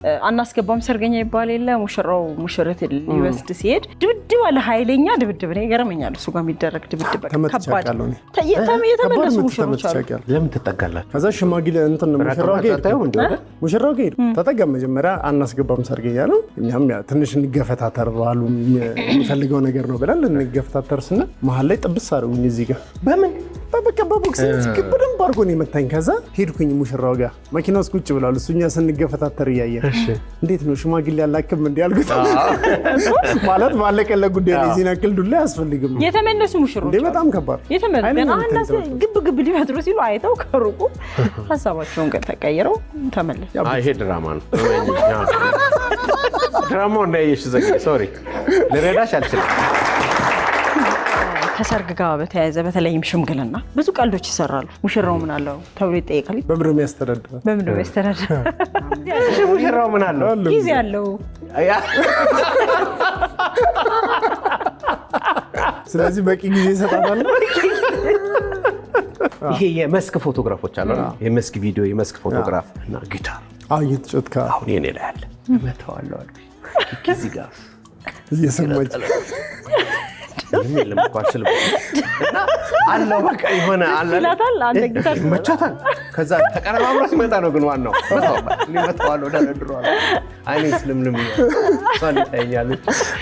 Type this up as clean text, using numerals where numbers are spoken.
አናስገባም ሰርገኛ ይባል የለ ሙሽራው ሙሽረት ሊወስድ ሲሄድ ድብድብ አለ ኃይለኛ ድብድብ ነው ይገርመኛል እሱ ጋር የሚደረግ ድብድብ ከባድ የተመለሱ ሙሽሮች አሉ ለምን ተጠጋላችሁ ከዛ ሽማግሌ እንትን ሙሽራው ጋር ተጠጋ መጀመሪያ አናስገባም ሰርገኛ ነው እኛም ትንሽ እንገፈታተር ባሉ የሚፈልገው ነገር ነው ብለን እንገፈታተር ስና መሃል ላይ ጥብስ አደረጉኝ እዚህ ጋር በምን በቃ በቦክስ በደንብ አድርጎ ነው የመታኝ ከዛ ሄድኩኝ ሙሽራው ጋር መኪና ውስጥ ቁጭ ብሏል እሱኛ ስንገፈታተር እያየን እንዴት ነው ሽማግሌ ያላክም እንዴ ያልኩት ማለት ማለቀለ ጉዳይ ነው እዚህ ናክል ዱላ ያስፈልግም የተመለሱ ሙሽሮች እንዴ በጣም ከባድ የተመለሱ ግብ ሊፈጥሩ ሲሉ አይተው ከሩቁ ሐሳባቸውን ተቀይረው ተመለሱ ይሄ ድራማ ነው ድራማው እንዳይሽ ዘግይ ሶሪ ለረዳሽ አልችልም ከሰርግ ጋር በተያያዘ በተለይም ሽምግልና ብዙ ቀልዶች ይሰራሉ ሙሽራው ምን አለው ተብሎ ይጠይቃል በምድር የሚያስተዳድር ሙሽራው ምን አለው ጊዜ አለው ስለዚህ በቂ ጊዜ ይሰጣታል ይሄ የመስክ ፎቶግራፎች አሉ የመስክ ቪዲዮ የመስክ ፎቶግራፍ እና ጊታር እየተጫወትካ አሁን የኔ ላይ አለ እመታዋለሁ አሉ ጊዜ ጋር እየሰማች ምንም ለምኳሽል እና አለው በቃ ይሆነ አለ መቻታል ከዛ ተቀራራብሮ ሲመጣ ነው ግን ዋናው መታወቅ ሊመታዋለሁ ደረድሯል አይኔ ስለምንም ይላል ሳሊ ታይኛለች